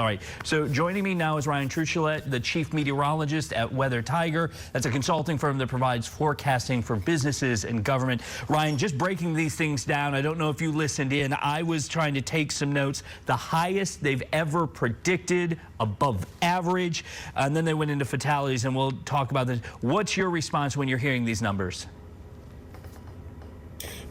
right. So joining me now is Ryan Truchelut, the chief meteorologist at WeatherTiger. That's a consulting firm that provides forecasting for businesses and government. Ryan, just breaking these things down, I don't know if you listened in. I was trying to take some notes. The highest they've ever predicted, above average, and then they went into fatalities, and we'll talk about this. What's your response when you're hearing these numbers?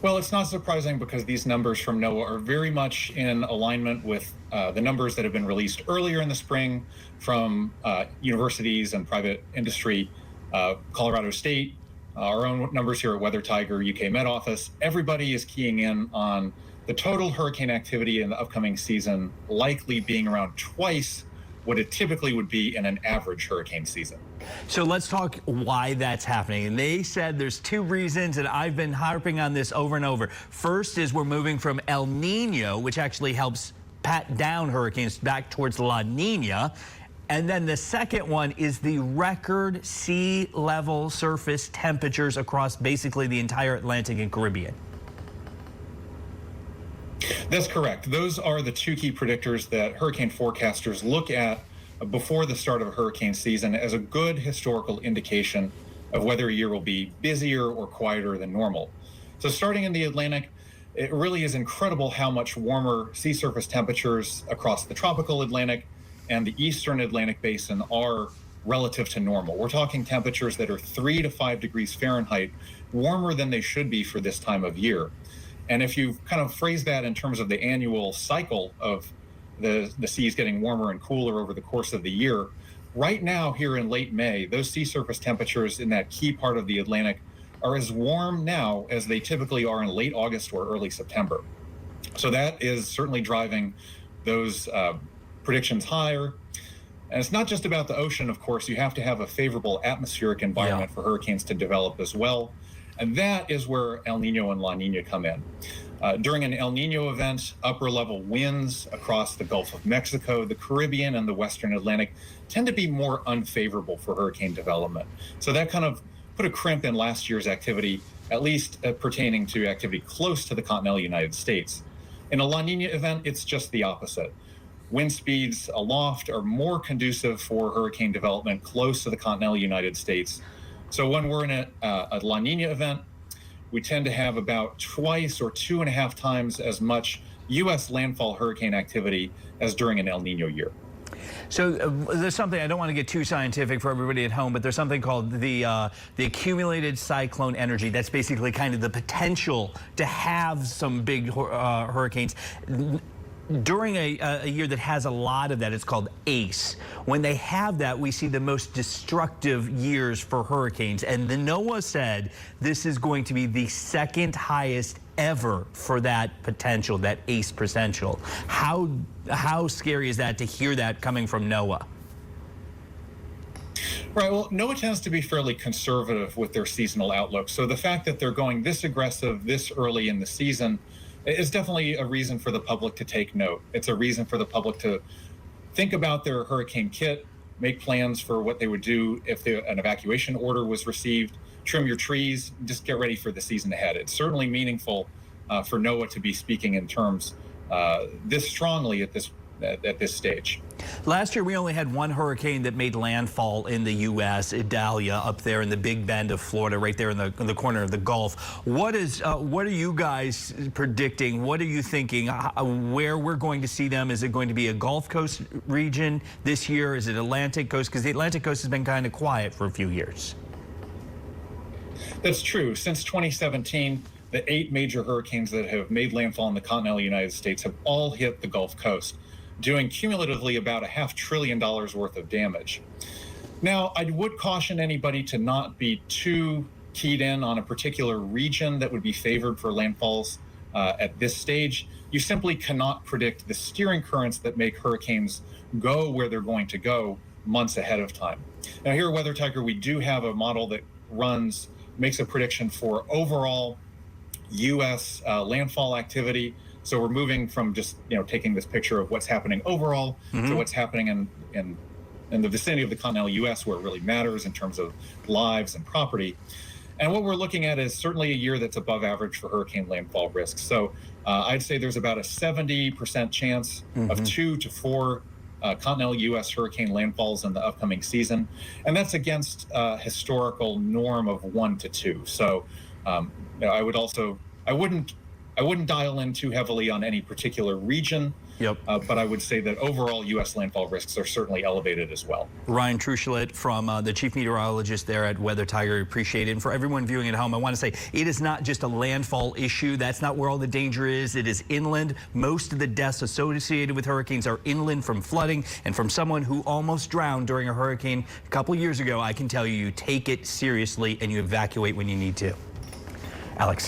Well, it's not surprising because these numbers from NOAA are very much in alignment with the numbers that have been released earlier in the spring from universities and private industry, Colorado State, our own numbers here at WeatherTiger, UK Met Office. Everybody is keying in on the total hurricane activity in the upcoming season likely being around twice what it typically would be in an average hurricane season. So let's talk why that's happening. And they said there's two reasons, and I've been harping on this over and over. First is we're moving from El Nino, which actually helps pat down hurricanes, back towards La Nina. And then the second one is the record sea level surface temperatures across basically the entire Atlantic and Caribbean. That's correct. Those are the two key predictors that hurricane forecasters look at before the start of a hurricane season as a good historical indication of whether a year will be busier or quieter than normal. So starting in the Atlantic, it really is incredible how much warmer sea surface temperatures across the tropical Atlantic and the eastern Atlantic basin are relative to normal. We're talking temperatures that are 3 to 5 degrees Fahrenheit warmer than they should be for this time of year. And if you kind of phrase that in terms of the annual cycle of the seas getting warmer and cooler over the course of the year, right now here in late May, those sea surface temperatures in that key part of the Atlantic are as warm now as they typically are in late August or early September. So that is certainly driving those predictions higher. And it's not just about the ocean, of course. You have to have a favorable atmospheric environment for hurricanes to develop as well. And that is where El Nino and La Nina come in. During an El Nino event, upper level winds across the Gulf of Mexico, the Caribbean, and the Western Atlantic tend to be more unfavorable for hurricane development. So that kind of put a crimp in last year's activity, at least pertaining to activity close to the continental United States. In a La Nina event, it's just the opposite. Wind speeds aloft are more conducive for hurricane development close to the continental United States. So when we're in a La Nina event, we tend to have about twice or 2.5 times as much U.S. landfall hurricane activity as during an El Nino year. So there's something, I don't want to get too scientific for everybody at home, but there's something called the accumulated cyclone energy. That's basically kind of the potential to have some big hurricanes. During a year that has a lot of that, it's called ACE. When they have that, we see the most destructive years for hurricanes. And the NOAA said this is going to be the second highest ever for that potential, that ACE potential. How scary is that to hear that coming from NOAA? Right, well, NOAA tends to be fairly conservative with their seasonal outlook. So the fact that they're going this aggressive this early in the season is definitely a reason for the public to take note. It's a reason for the public to think about their hurricane kit, make plans for what they would do if an evacuation order was received, trim your trees, just get ready for the season ahead. It's certainly meaningful for NOAA to be speaking in terms this strongly at this stage. Last year, we only had one hurricane that made landfall in the U.S., Idalia, up there in the Big Bend of Florida, right there in the corner of the Gulf. What are you guys predicting? What are you thinking? Where we're going to see them? Is it going to be a Gulf Coast region this year? Is it Atlantic Coast? Because the Atlantic Coast has been kind of quiet for a few years. That's true. Since 2017, the 8 major hurricanes that have made landfall in the continental United States have all hit the Gulf Coast, doing cumulatively about $500 billion worth of damage. Now, I would caution anybody to not be too keyed in on a particular region that would be favored for landfalls at this stage. You simply cannot predict the steering currents that make hurricanes go where they're going to go months ahead of time. Now, here at WeatherTiger, we do have a model that makes a prediction for overall U.S. landfall activity. So we're moving from just taking this picture of what's happening overall to what's happening in the vicinity of the continental U.S. where it really matters in terms of lives and property. And what we're looking at is certainly a year that's above average for hurricane landfall risk. So I'd say there's about a 70% chance of 2 to 4 continental U.S. hurricane landfalls in the upcoming season, and that's against a historical norm of 1 to 2. So, I would also I wouldn't dial in too heavily on any particular region. Yep. But I would say that overall U.S. landfall risks are certainly elevated as well. Ryan Truchelut from the chief meteorologist there at WeatherTiger, appreciate it. And for everyone viewing at home, I want to say it is not just a landfall issue. That's not where all the danger is. It is inland. Most of the deaths associated with hurricanes are inland from flooding. And from someone who almost drowned during a hurricane a couple years ago, I can tell you, you take it seriously and you evacuate when you need to. Alex.